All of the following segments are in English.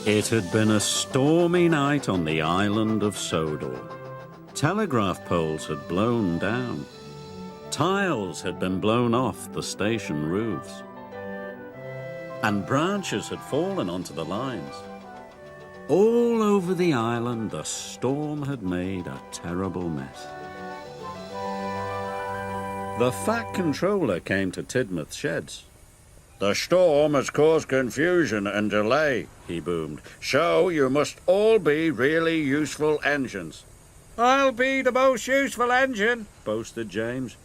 It had been a stormy night on the island of Sodor. Telegraph poles had blown down. Tiles had been blown off the station roofs. And branches had fallen onto the lines. All over the island, the storm had made a terrible mess. The Fat Controller came to Tidmouth Sheds. "The storm has caused confusion and delay," he boomed. "So you must all be really useful engines." "I'll be the most useful engine," boasted James.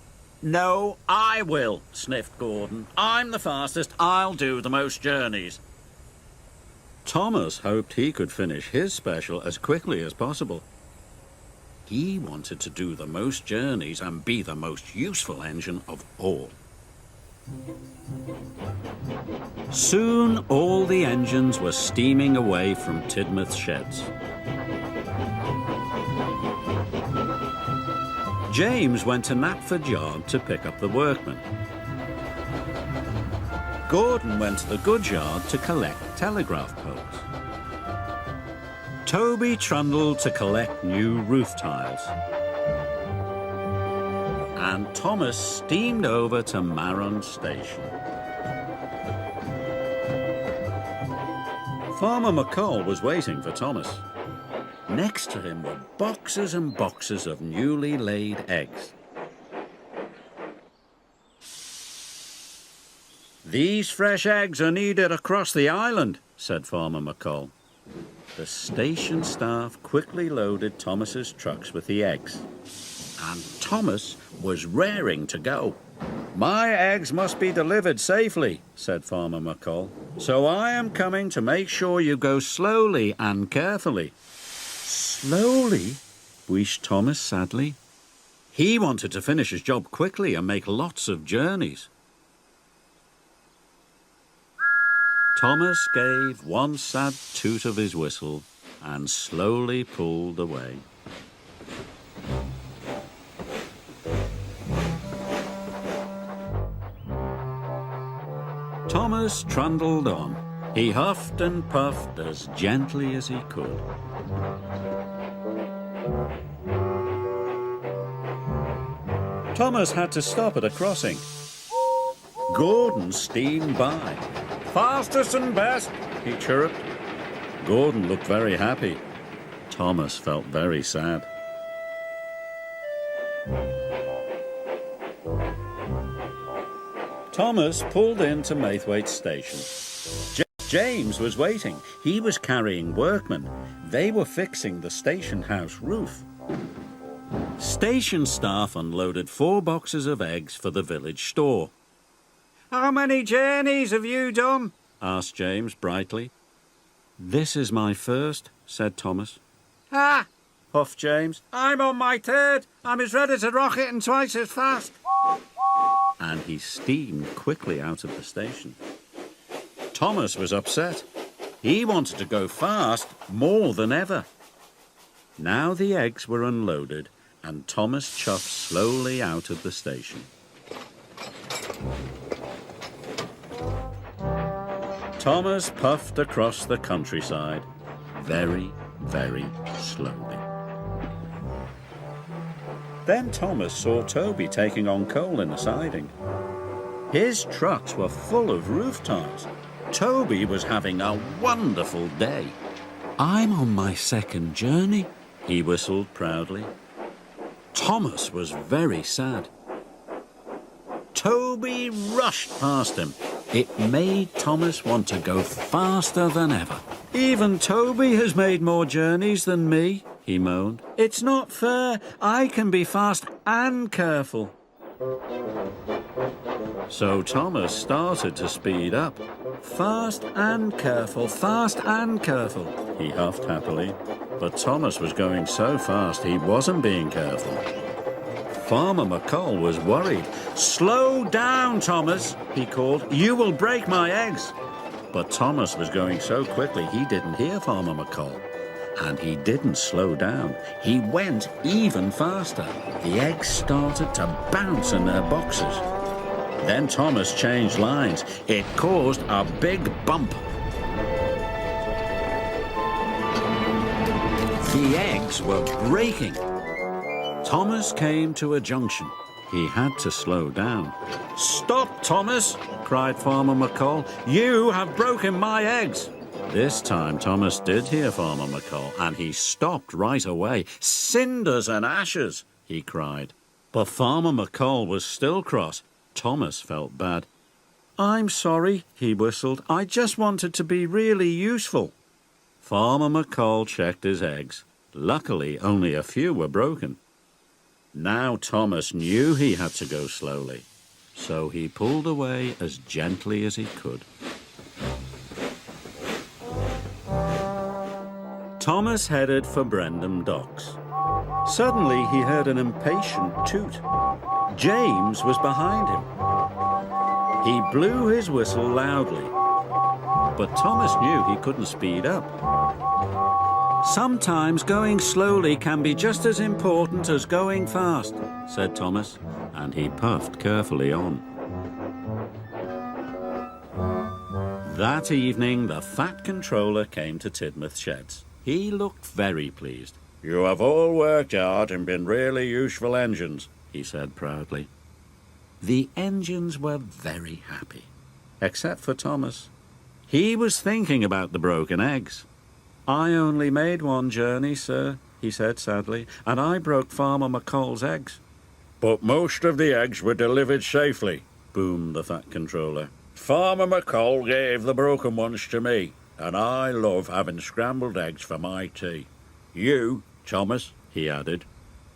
"No, I will," sniffed Gordon. "I'm the fastest. I'll do the most journeys." Thomas hoped he could finish his special as quickly as possible. He wanted to do the most journeys and be the most useful engine of all. Soon all the engines were steaming away from Tidmouth Sheds. James went to Knapford Yard to pick up the workmen. Gordon went to the goods yard to collect telegraph poles. Toby trundled to collect new roof tiles. And Thomas steamed over to Marron Station. Farmer McColl was waiting for Thomas. Next to him were boxes and boxes of newly laid eggs. "These fresh eggs are needed across the island," said Farmer McColl. The station staff quickly loaded Thomas's trucks with the eggs. And Thomas was raring to go. "My eggs must be delivered safely," said Farmer McColl. "So I am coming to make sure you go slowly and carefully." "Slowly?" wheezed Thomas sadly. He wanted to finish his job quickly and make lots of journeys. Thomas gave one sad toot of his whistle and slowly pulled away. Thomas trundled on. He huffed and puffed as gently as he could. Thomas had to stop at a crossing. Gordon steamed by. "Fastest and best," he chirruped. Gordon looked very happy. Thomas felt very sad. Thomas pulled into Maithwaite Station. James was waiting. He was carrying workmen. They were fixing the station house roof. Station staff unloaded 4 boxes of eggs for the village store. "How many journeys have you done?" asked James brightly. "This is my first," said Thomas. "Ah!" huffed James. "I'm on my 3rd. I'm as ready to rocket and twice as fast." And he steamed quickly out of the station. Thomas was upset. He wanted to go fast more than ever. Now the eggs were unloaded and Thomas chuffed slowly out of the station. Thomas puffed across the countryside, very, very slowly. Then Thomas saw Toby taking on coal in the siding. His trucks were full of roof tiles. Toby was having a wonderful day. "I'm on my 2nd journey," he whistled proudly. Thomas was very sad. Toby rushed past him. It made Thomas want to go faster than ever. "Even Toby has made more journeys than me," he moaned. "It's not fair. I can be fast and careful." So Thomas started to speed up. "Fast and careful, fast and careful," he huffed happily. But Thomas was going so fast he wasn't being careful. Farmer McColl was worried. "Slow down, Thomas," he called. "You will break my eggs." But Thomas was going so quickly he didn't hear Farmer McColl. And he didn't slow down. He went even faster. The eggs started to bounce in their boxes. Then Thomas changed lines. It caused a big bump. The eggs were breaking. Thomas came to a junction. He had to slow down. "Stop, Thomas!" cried Farmer McColl. "You have broken my eggs!" This time Thomas did hear Farmer McColl, and he stopped right away. "Cinders and ashes!" he cried. But Farmer McColl was still cross. Thomas felt bad. "I'm sorry," he whistled. "I just wanted to be really useful." Farmer McColl checked his eggs. Luckily, only a few were broken. Now Thomas knew he had to go slowly, so he pulled away as gently as he could. Thomas headed for Brendam Docks. Suddenly he heard an impatient toot. James was behind him. He blew his whistle loudly, but Thomas knew he couldn't speed up. "Sometimes going slowly can be just as important as going fast," said Thomas, and he puffed carefully on. That evening, the Fat Controller came to Tidmouth Sheds. He looked very pleased. "You have all worked hard and been really useful engines," he said proudly. The engines were very happy, except for Thomas. He was thinking about the broken eggs. "I only made one journey, sir," he said sadly, "and I broke Farmer McColl's eggs." "But most of the eggs were delivered safely," boomed the Fat Controller. "Farmer McColl gave the broken ones to me, and I love having scrambled eggs for my tea. You, Thomas," he added,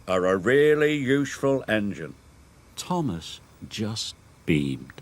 "are a really useful engine." Thomas just beamed.